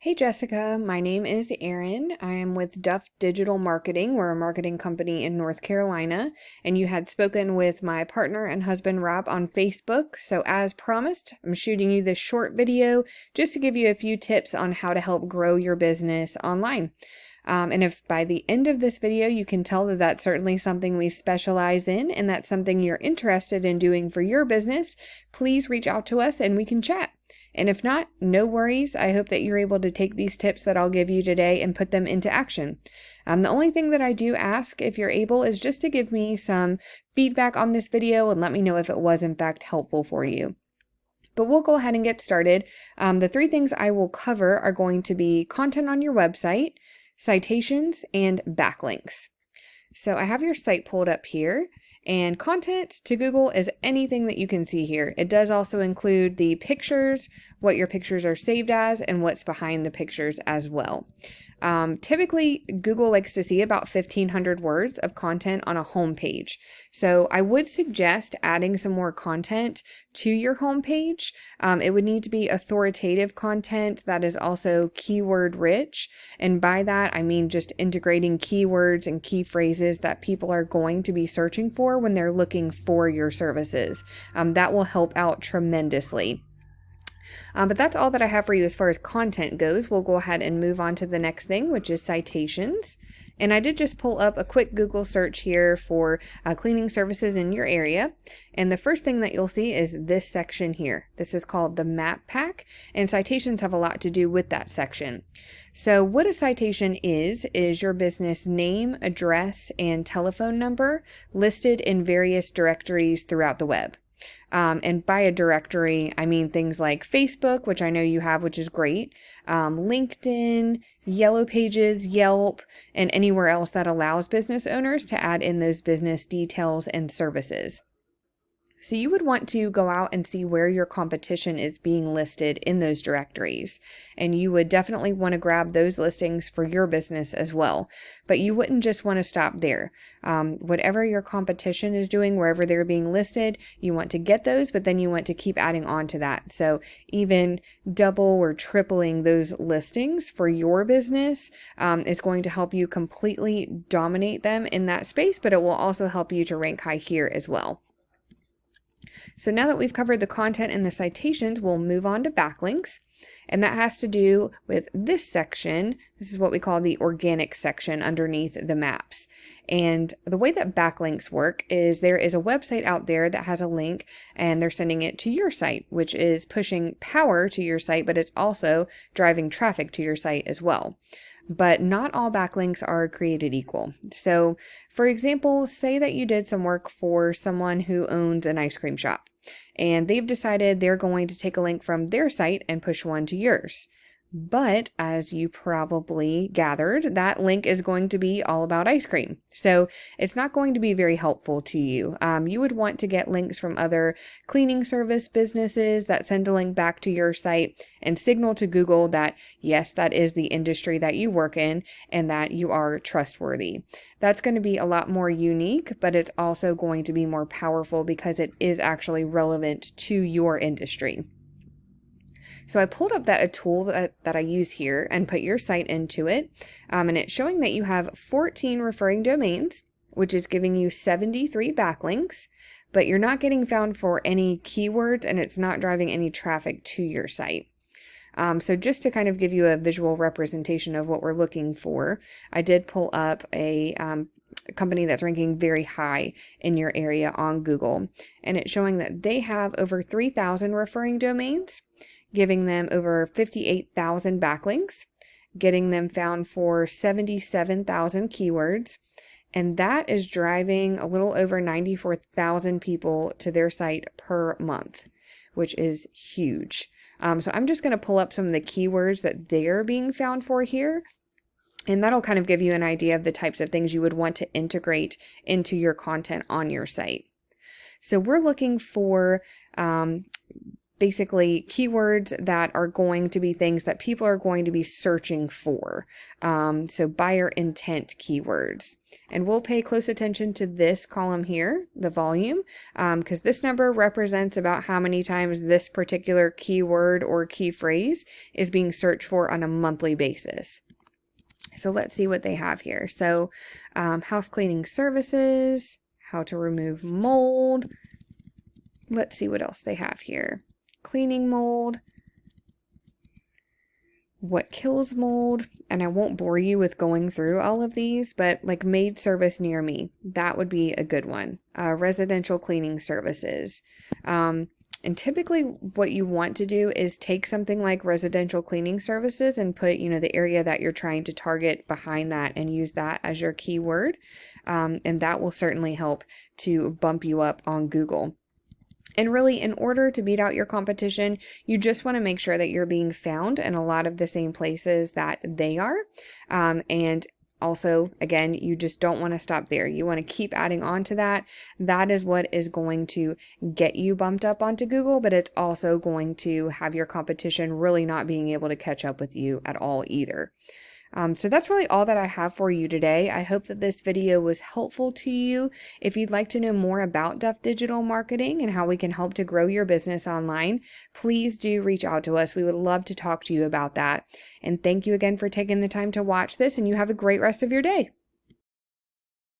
Hey Jessica, my name is Erin. I am with Duff Digital Marketing. We're a marketing company in North Carolina, and you had spoken with my partner and husband Rob on Facebook. So as promised, I'm shooting you this short video just to give you a few tips on how to help grow your business online. And if by the end of this video you can tell that that's certainly something we specialize in and that's something you're interested in doing for your business, please reach out to us and we can chat. And if not, no worries. I hope that you're able to take these tips that I'll give you today and put them into action. The only thing that I do ask, if you're able, is just to give me some feedback on this video and let me know if it was in fact helpful for you. But we'll go ahead and get started. The three things I will cover are going to be content on your website, citations, and backlinks. So I have your site pulled up here. And content to Google is anything that you can see here. It does also include the pictures, what your pictures are saved as, and what's behind the pictures as well. Typically, Google likes to see about 1,500 words of content on a home page. So I would suggest adding some more content to your home page. It would need to be authoritative content that is also keyword rich. And by that, I mean just integrating keywords and key phrases that people are going to be searching for when they're looking for your services. That will help out tremendously. But that's all that I have for you as far as content goes. We'll go ahead and move on to the next thing, which is citations. And I did just pull up a quick Google search here for cleaning services in your area. And the first thing that you'll see is this section here. This is called the map pack, and citations have a lot to do with that section. So what a citation is your business name, address, and telephone number listed in various directories throughout the web. And by a directory, I mean things like Facebook, which I know you have, which is great, LinkedIn, Yellow Pages, Yelp, and anywhere else that allows business owners to add in those business details and services. So you would want to go out and see where your competition is being listed in those directories. And you would definitely want to grab those listings for your business as well. But you wouldn't just want to stop there. Whatever your competition is doing, wherever they're being listed, you want to get those, but then you want to keep adding on to that. So even double or tripling those listings for your business is going to help you completely dominate them in that space, but it will also help you to rank high here as well. So now that we've covered the content and the citations, we'll move on to backlinks. And that has to do with this section. This is what we call the organic section underneath the maps. And the way that backlinks work is there is a website out there that has a link and they're sending it to your site, which is pushing power to your site, but it's also driving traffic to your site as well. But not all backlinks are created equal. So, for example, say that you did some work for someone who owns an ice cream shop, and they've decided they're going to take a link from their site and push one to yours. But as you probably gathered, that link is going to be all about ice cream. So it's not going to be very helpful to you. You would want to get links from other cleaning service businesses that send a link back to your site and signal to Google that, yes, that is the industry that you work in and that you are trustworthy. That's going to be a lot more unique, but it's also going to be more powerful because it is actually relevant to your industry. So I pulled up a tool that I use here and put your site into it. And it's showing that you have 14 referring domains, which is giving you 73 backlinks, but you're not getting found for any keywords and it's not driving any traffic to your site. So just to kind of give you a visual representation of what we're looking for, I did pull up a company that's ranking very high in your area on Google. And it's showing that they have over 3,000 referring domains, giving them over 58,000 backlinks, getting them found for 77,000 keywords, and that is driving a little over 94,000 people to their site per month, which is huge. So I'm just going to pull up some of the keywords that they're being found for here, and that'll kind of give you an idea of the types of things you would want to integrate into your content on your site. So we're looking for basically keywords that are going to be things that people are going to be searching for. So buyer intent keywords. And we'll pay close attention to this column here, the volume, because this number represents about how many times this particular keyword or key phrase is being searched for on a monthly basis. So let's see what they have here. So house cleaning services, how to remove mold. Let's see what else they have here. Cleaning mold, what kills mold, and I won't bore you with going through all of these, but like maid service near me, that would be a good one. Residential cleaning services. And typically what you want to do is take something like residential cleaning services and put, the area that you're trying to target behind that and use that as your keyword. And that will certainly help to bump you up on Google. And really, in order to beat out your competition, you just want to make sure that you're being found in a lot of the same places that they are. And also, again, you just don't want to stop there. You want to keep adding on to that. That is what is going to get you bumped up onto Google, but it's also going to have your competition really not being able to catch up with you at all either. So that's really all that I have for you today. I hope that this video was helpful to you. If you'd like to know more about Duff Digital Marketing and how we can help to grow your business online, please do reach out to us. We would love to talk to you about that. And thank you again for taking the time to watch this, and you have a great rest of your day.